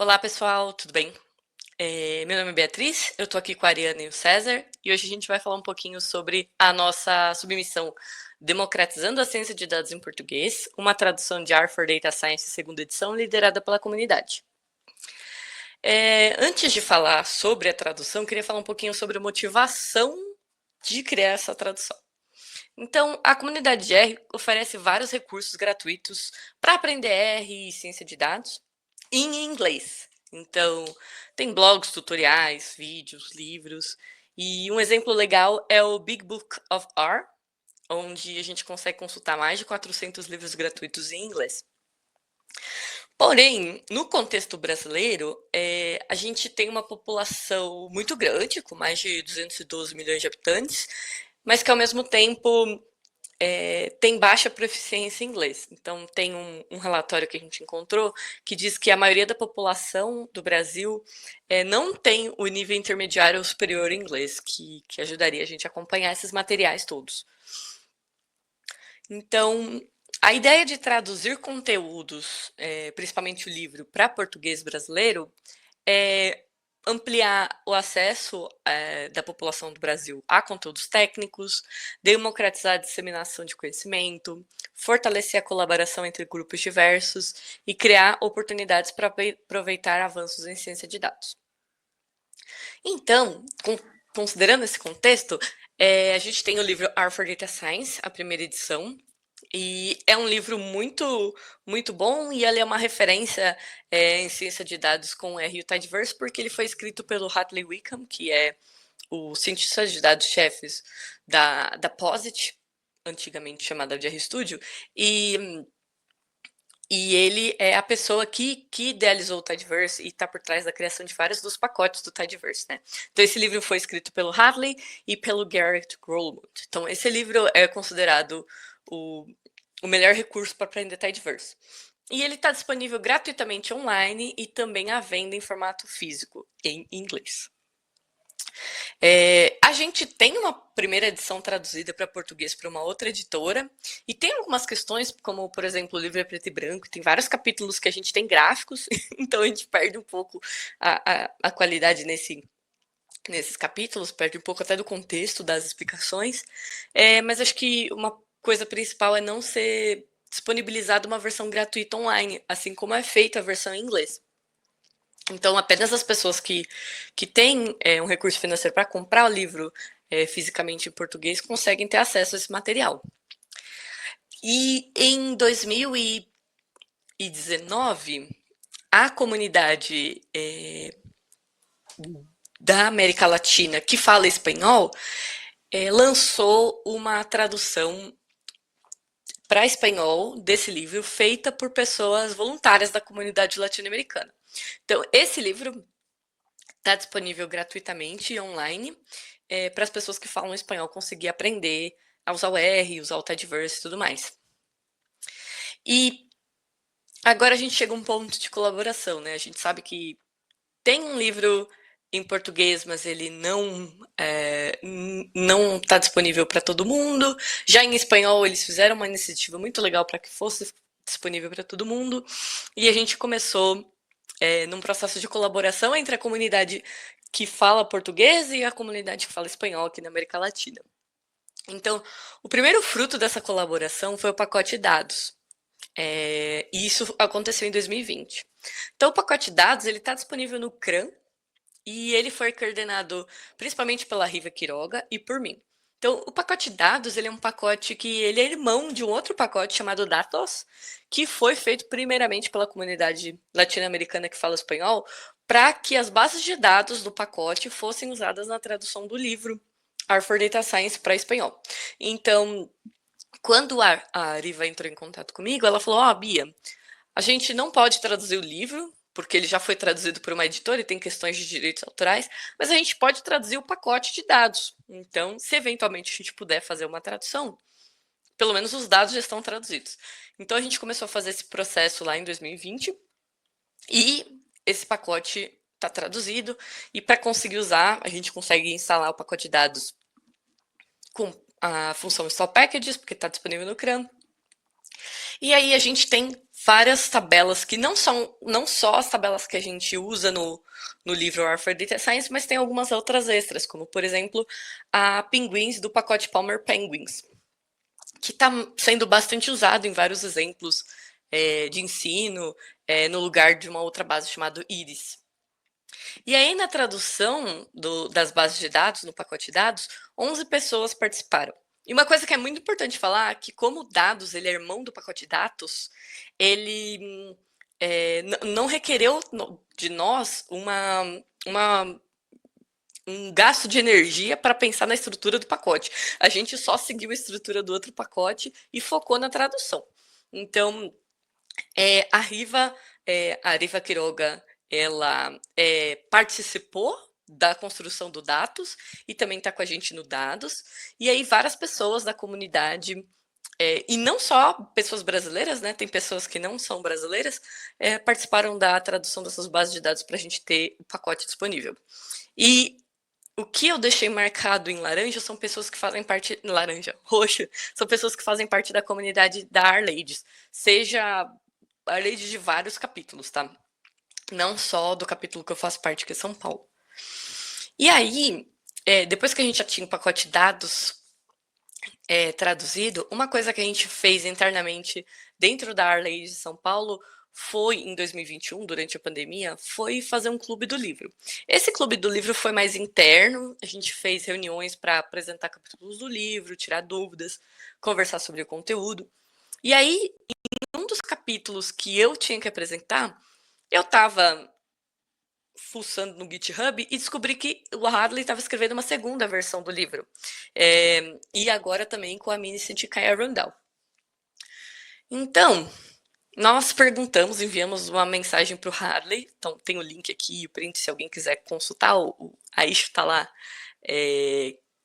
Olá, pessoal, tudo bem? Meu nome é Beatriz, eu tô aqui com a Ariana e o César, e hoje a gente vai falar um pouquinho sobre a nossa submissão Democratizando a Ciência de Dados em Português, uma tradução de R for Data Science, segunda edição, liderada pela comunidade. Antes de falar sobre a tradução, queria falar um pouquinho sobre a motivação de criar essa tradução. Então, a comunidade de R oferece vários recursos gratuitos para aprender R e ciência de dados em inglês. Então, tem blogs, tutoriais, vídeos, livros. E um exemplo legal é o Big Book of R, onde a gente consegue consultar mais de 400 livros gratuitos em inglês. Porém, no contexto brasileiro, a gente tem uma população muito grande, com mais de 212 milhões de habitantes, mas que ao mesmo tempo tem baixa proficiência em inglês. Então, tem um relatório que a gente encontrou que diz que a maioria da população do Brasil não tem o nível intermediário ou superior em inglês, que ajudaria a gente a acompanhar esses materiais todos. Então, a ideia de traduzir conteúdos, principalmente o livro, para português brasileiro, é ampliar o acesso da população do Brasil a conteúdos técnicos, democratizar a disseminação de conhecimento, fortalecer a colaboração entre grupos diversos e criar oportunidades para aproveitar avanços em ciência de dados. Então, considerando esse contexto, a gente tem o livro R for Data Science, a primeira edição, e é um livro muito bom e ele é uma referência em ciência de dados com R e o Tidyverse, porque ele foi escrito pelo Hartley Wickham, que é o cientista de dados-chefes da POSIT, antigamente chamada de RStudio, e ele é a pessoa que idealizou o Tidyverse e está por trás da criação de vários dos pacotes do Tidyverse, né? Então, esse livro foi escrito pelo Hartley e pelo Garrett Grolmund. Então, esse livro é considerado o melhor recurso para aprender Tidyverse. E ele está disponível gratuitamente online e também à venda em formato físico, em inglês. A gente tem uma primeira edição traduzida para português para uma outra editora, e tem algumas questões, como, por exemplo, o livro é preto e branco, tem vários capítulos que a gente tem gráficos, então a gente perde um pouco a qualidade nesses capítulos, perde um pouco até do contexto das explicações, mas acho que uma coisa principal é não ser disponibilizada uma versão gratuita online, assim como é feita a versão em inglês. Então, apenas as pessoas que têm um recurso financeiro para comprar o livro fisicamente em português conseguem ter acesso a esse material. E em 2019, a comunidade da América Latina que fala espanhol lançou uma tradução para espanhol desse livro feita por pessoas voluntárias da comunidade latino-americana. Então, esse livro está disponível gratuitamente online para as pessoas que falam espanhol conseguir aprender a usar o R, usar o Tidyverse e tudo mais. E agora a gente chega a um ponto de colaboração, né? A gente sabe que tem um livro em português, mas ele não está disponível para todo mundo. Já em espanhol, eles fizeram uma iniciativa muito legal para que fosse disponível para todo mundo. E a gente começou num processo de colaboração entre a comunidade que fala português e a comunidade que fala espanhol aqui na América Latina. Então, o primeiro fruto dessa colaboração foi o pacote de dados. E isso aconteceu em 2020. Então, o pacote de dados está disponível no CRAN e ele foi coordenado principalmente pela Riva Quiroga e por mim. Então, o pacote de dados ele é um pacote que ele é irmão de um outro pacote chamado Datos, que foi feito primeiramente pela comunidade latino-americana que fala espanhol, para que as bases de dados do pacote fossem usadas na tradução do livro R for Data Science para espanhol. Então, quando a Riva entrou em contato comigo, ela falou: Bia, a gente não pode traduzir o livro, porque ele já foi traduzido por uma editora e tem questões de direitos autorais, mas a gente pode traduzir o pacote de dados. Então, se eventualmente a gente puder fazer uma tradução, pelo menos os dados já estão traduzidos. Então, a gente começou a fazer esse processo lá em 2020 e esse pacote está traduzido. E para conseguir usar, a gente consegue instalar o pacote de dados com a função Install Packages, porque está disponível no CRAN. E aí a gente tem várias tabelas que não são não só as tabelas que a gente usa no livro War for Data Science, mas tem algumas outras extras, como por exemplo a Penguins do pacote Palmer Penguins, que está sendo bastante usado em vários exemplos de ensino, no lugar de uma outra base chamada Iris. E aí, na tradução das bases de dados, no pacote de dados, 11 pessoas participaram. E uma coisa que é muito importante falar é que, como dados ele é irmão do pacote de dados, ele não requereu de nós um gasto de energia para pensar na estrutura do pacote. A gente só seguiu a estrutura do outro pacote e focou na tradução. Então, a Riva Quiroga, ela participou da construção do Dados e também está com a gente no Dados. E aí várias pessoas da comunidade, e não só pessoas brasileiras, né? Tem pessoas que não são brasileiras, participaram da tradução dessas bases de dados para a gente ter o pacote disponível. E o que eu deixei marcado em laranja são pessoas que fazem parte. Laranja, roxo, são pessoas que fazem parte da comunidade da Arlades. Seja Arlades de vários capítulos, tá? Não só do capítulo que eu faço parte, que é São Paulo. E aí, depois que a gente já tinha o pacote de dados traduzido, uma coisa que a gente fez internamente dentro da Arlades de São Paulo foi, em 2021, durante a pandemia, foi fazer um clube do livro. Esse clube do livro foi mais interno, a gente fez reuniões para apresentar capítulos do livro, tirar dúvidas, conversar sobre o conteúdo. E aí, em um dos capítulos que eu tinha que apresentar, eu estava fuçando no GitHub e descobri que o Hadley estava escrevendo uma segunda versão do livro. E agora também com a Minicent Kaya Randall. Então, nós perguntamos, enviamos uma mensagem para o Hadley. Então, tem o link aqui, o print, se alguém quiser consultar. A issue está lá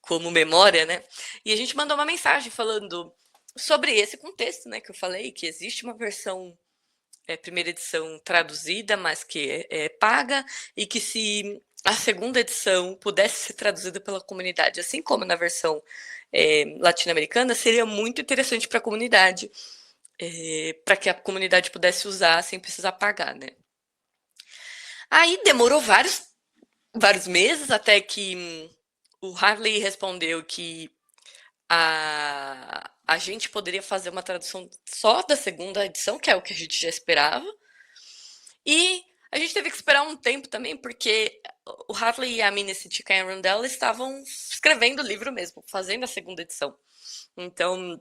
como memória, né? E a gente mandou uma mensagem falando sobre esse contexto, né? Que eu falei, que existe uma versão primeira edição traduzida, mas que é paga, e que se a segunda edição pudesse ser traduzida pela comunidade, assim como na versão latino-americana, seria muito interessante para a comunidade, para que a comunidade pudesse usar sem precisar pagar, né? Aí demorou vários meses até que o Harley respondeu que a gente poderia fazer uma tradução só da segunda edição, que é o que a gente já esperava. E a gente teve que esperar um tempo também, porque o Hartley e a Minicity Karen Rundell estavam escrevendo o livro mesmo, fazendo a segunda edição. Então,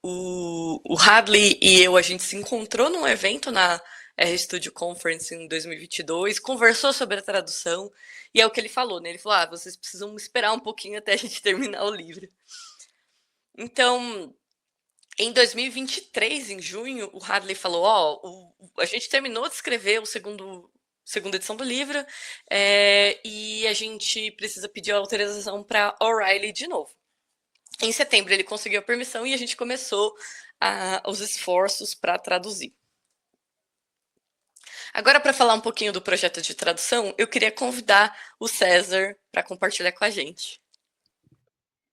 o Hadley e eu, a gente se encontrou num evento na RStudio Conference em 2022, conversou sobre a tradução, e é o que ele falou, né? Ele falou, vocês precisam esperar um pouquinho até a gente terminar o livro. Então, em 2023, em junho, o Hadley falou, a gente terminou de escrever o segunda edição do livro e a gente precisa pedir autorização para O'Reilly de novo. Em setembro ele conseguiu a permissão e a gente começou os esforços para traduzir. Agora, para falar um pouquinho do projeto de tradução, eu queria convidar o César para compartilhar com a gente.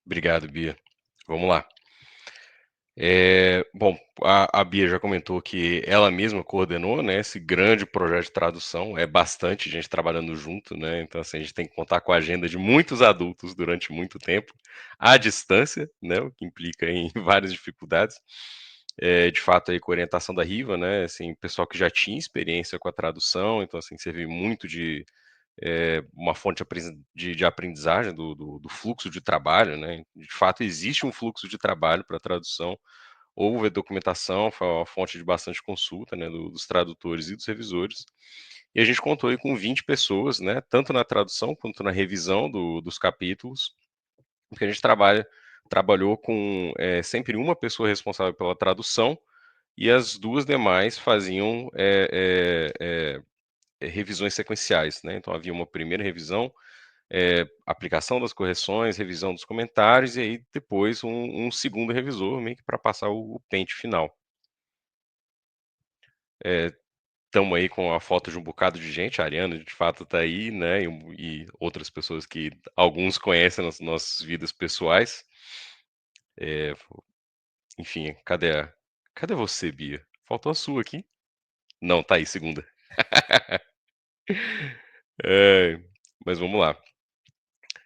Obrigado, Bia. Vamos lá. Bom, a Bia já comentou que ela mesma coordenou, né, esse grande projeto de tradução. É bastante gente trabalhando junto, né? Então, assim, a gente tem que contar com a agenda de muitos adultos durante muito tempo, à distância, né? O que implica em várias dificuldades. De fato, aí, com a orientação da Riva, né? Assim, pessoal que já tinha experiência com a tradução, então, assim, serviu muito de uma fonte de aprendizagem do fluxo de trabalho, né? De fato, existe um fluxo de trabalho para tradução, houve a documentação, foi uma fonte de bastante consulta, né, dos tradutores e dos revisores, e a gente contou aí com 20 pessoas, né, tanto na tradução quanto na revisão dos capítulos, porque a gente trabalhou com sempre uma pessoa responsável pela tradução, e as duas demais faziam revisões sequenciais, né? Então havia uma primeira revisão, aplicação das correções, revisão dos comentários, e aí depois um segundo revisor, meio que para passar o pente final. Estamos aí com a foto de um bocado de gente, a Ariana de fato está aí, né? E outras pessoas que alguns conhecem nas nossas vidas pessoais. Enfim, cadê Cadê você, Bia? Faltou a sua aqui. Não, tá aí, segunda. É, mas vamos lá.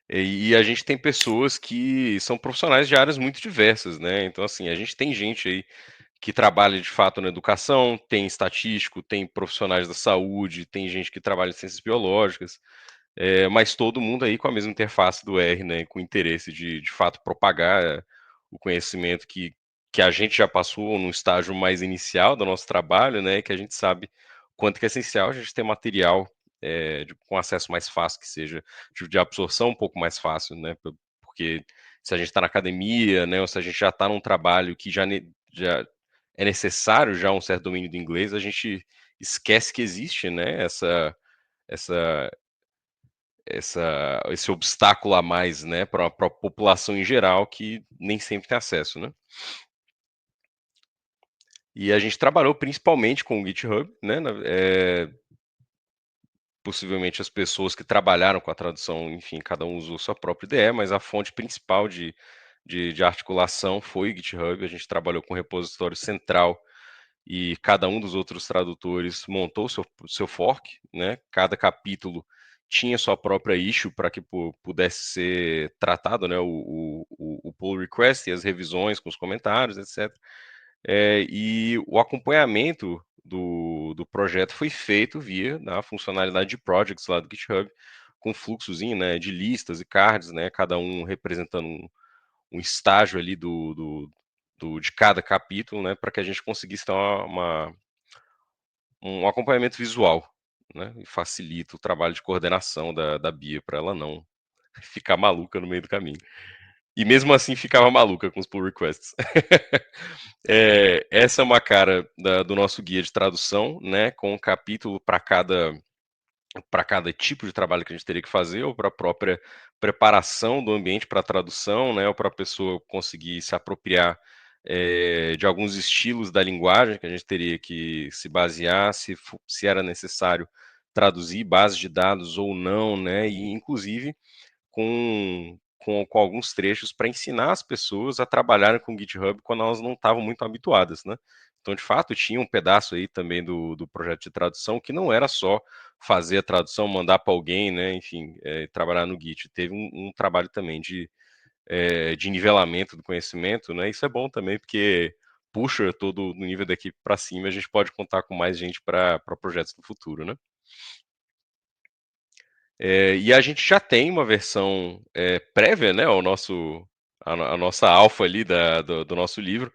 E a gente tem pessoas que são profissionais de áreas muito diversas, né? Então, assim, a gente tem gente aí que trabalha de fato na educação, tem estatístico, tem profissionais da saúde, tem gente que trabalha em ciências biológicas, mas todo mundo aí com a mesma interface do R, né? Com interesse de fato propagar o conhecimento que a gente já passou no estágio mais inicial do nosso trabalho, né? Que a gente sabe quanto que é essencial a gente ter material com acesso mais fácil, que seja de absorção um pouco mais fácil, né? Porque se a gente está na academia, né? Ou se a gente já está num trabalho que já é necessário já um certo domínio do inglês, a gente esquece que existe, né? Essa esse obstáculo a mais, né, para a população em geral que nem sempre tem acesso, né? E a gente trabalhou principalmente com o GitHub, né? Possivelmente as pessoas que trabalharam com a tradução, enfim, cada um usou sua própria IDE, mas a fonte principal de articulação foi o GitHub. A gente trabalhou com o repositório central e cada um dos outros tradutores montou seu fork, né? Cada capítulo tinha sua própria issue para que pudesse ser tratado, né? O pull request e as revisões com os comentários, etc. E o acompanhamento do projeto foi feito via a funcionalidade de projects lá do GitHub, com fluxozinho, né, de listas e cards, né, cada um representando um estágio ali de cada capítulo, né, para que a gente conseguisse ter um acompanhamento visual, né, e facilita o trabalho de coordenação da Bia, para ela não ficar maluca no meio do caminho. E mesmo assim ficava maluca com os pull requests. Essa é uma cara do nosso guia de tradução, né, com um capítulo para cada tipo de trabalho que a gente teria que fazer, ou para a própria preparação do ambiente para a tradução, né, ou para a pessoa conseguir se apropriar de alguns estilos da linguagem que a gente teria que se basear, se era necessário traduzir bases de dados ou não, né, e inclusive com alguns trechos para ensinar as pessoas a trabalharem com o GitHub quando elas não estavam muito habituadas, né? Então, de fato, tinha um pedaço aí também do projeto de tradução que não era só fazer a tradução, mandar para alguém, né? Enfim, trabalhar no Git. Teve um trabalho também de nivelamento do conhecimento, né? Isso é bom também, porque puxa todo o nível da equipe para cima, a gente pode contar com mais gente para projetos do futuro, né? E a gente já tem uma versão prévia, né, a nossa alfa ali do nosso livro,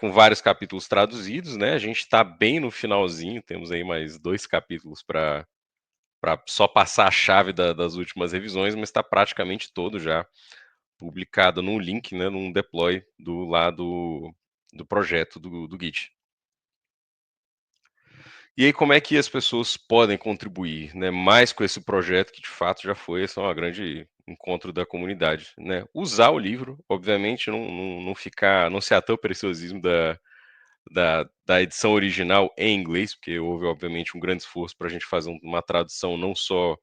com vários capítulos traduzidos, né? A gente está bem no finalzinho, temos aí mais 2 capítulos para só passar a chave das últimas revisões, mas está praticamente todo já publicado num link, né, num deploy do lado do projeto do Git. E aí, como é que as pessoas podem contribuir, né, mais com esse projeto que de fato já foi esse é um grande encontro da comunidade, né? Usar o livro, obviamente, não ficar, não ser ateu ao preciosismo da edição original em inglês, porque houve, obviamente, um grande esforço para a gente fazer uma tradução não só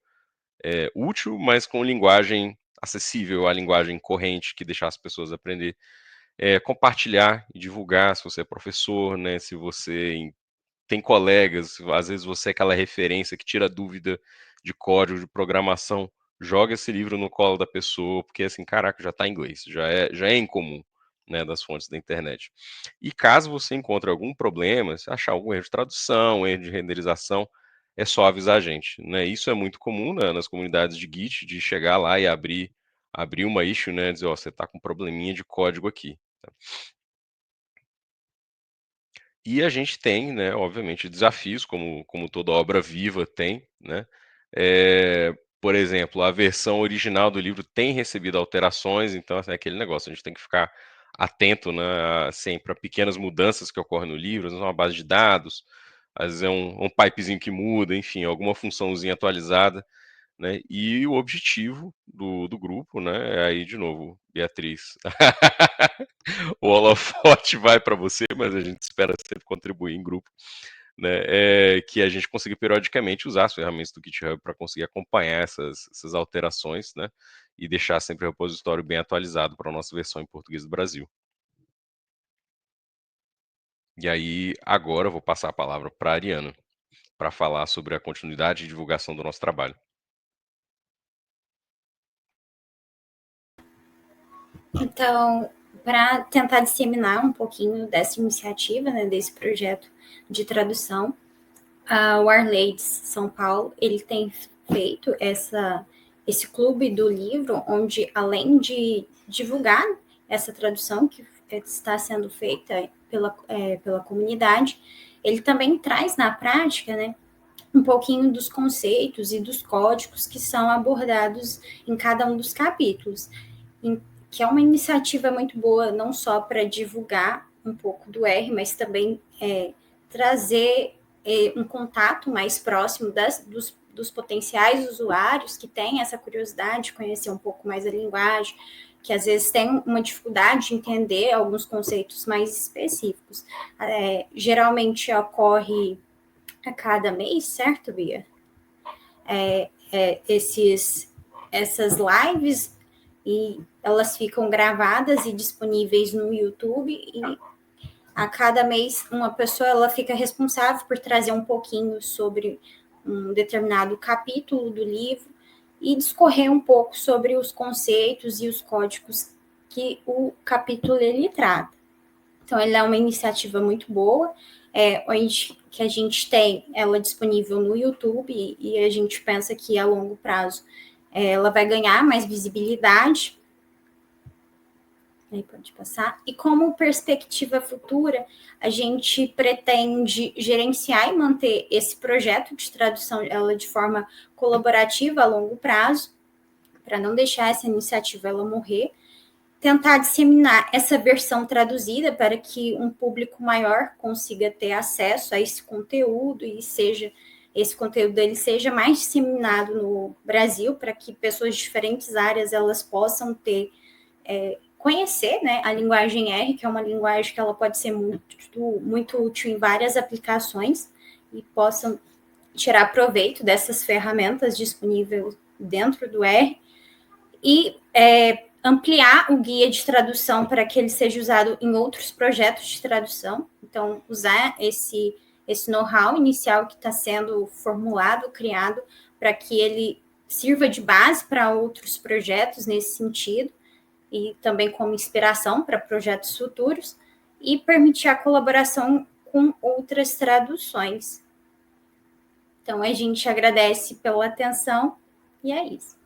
útil, mas com linguagem acessível, a linguagem corrente que deixar as pessoas aprender. Compartilhar e divulgar, se você é professor, né? Se você tem colegas, às vezes você é aquela referência que tira dúvida de código, de programação, joga esse livro no colo da pessoa, porque assim, caraca, já está em inglês, já é incomum, né, das fontes da internet. E caso você encontre algum problema, se achar algum erro de tradução, erro de renderização, é só avisar a gente, né? Isso é muito comum, né, nas comunidades de Git, de chegar lá e abrir uma issue, né, dizer, ó, você está com um probleminha de código aqui. E a gente tem, né, obviamente, desafios, como toda obra viva tem, né? Por exemplo, a versão original do livro tem recebido alterações, então assim, é aquele negócio, a gente tem que ficar atento, né, sempre a pequenas mudanças que ocorrem no livro, às vezes é uma base de dados, às vezes é um pipezinho que muda, enfim, alguma funçãozinha atualizada, né? E o objetivo do grupo, né, é aí de novo, Beatriz. O holofote vai para você, mas a gente espera sempre contribuir em grupo, né? Que a gente consiga periodicamente usar as ferramentas do GitHub para conseguir acompanhar essas alterações, né? E deixar sempre o repositório bem atualizado para a nossa versão em português do Brasil. E aí, agora eu vou passar a palavra para a Ariana, para falar sobre a continuidade e divulgação do nosso trabalho. Então, para tentar disseminar um pouquinho dessa iniciativa, né, desse projeto de tradução, o Arleides São Paulo, ele tem feito esse clube do livro, onde além de divulgar essa tradução que está sendo feita pela comunidade, ele também traz na prática, né, um pouquinho dos conceitos e dos códigos que são abordados em cada um dos capítulos, que é uma iniciativa muito boa, não só para divulgar um pouco do R, mas também trazer um contato mais próximo dos potenciais usuários que têm essa curiosidade de conhecer um pouco mais a linguagem, que às vezes tem uma dificuldade de entender alguns conceitos mais específicos. Geralmente ocorre a cada mês, certo, Bia? Essas lives, e elas ficam gravadas e disponíveis no YouTube, e a cada mês uma pessoa ela fica responsável por trazer um pouquinho sobre um determinado capítulo do livro e discorrer um pouco sobre os conceitos e os códigos que o capítulo ele trata. Então, ele é uma iniciativa muito boa, onde que a gente tem ela disponível no YouTube, e a gente pensa que a longo prazo ela vai ganhar mais visibilidade. Aí pode passar. E como perspectiva futura, a gente pretende gerenciar e manter esse projeto de tradução ela de forma colaborativa a longo prazo, para não deixar essa iniciativa ela morrer, tentar disseminar essa versão traduzida para que um público maior consiga ter acesso a esse conteúdo e esse conteúdo dele seja mais disseminado no Brasil, para que pessoas de diferentes áreas elas possam ter conhecer, né, a linguagem R, que é uma linguagem que ela pode ser muito útil em várias aplicações, e possam tirar proveito dessas ferramentas disponíveis dentro do R, e ampliar o guia de tradução para que ele seja usado em outros projetos de tradução. Então, usar esse know-how inicial que está sendo formulado, criado, para que ele sirva de base para outros projetos nesse sentido, e também como inspiração para projetos futuros, e permitir a colaboração com outras traduções. Então, a gente agradece pela atenção, e é isso.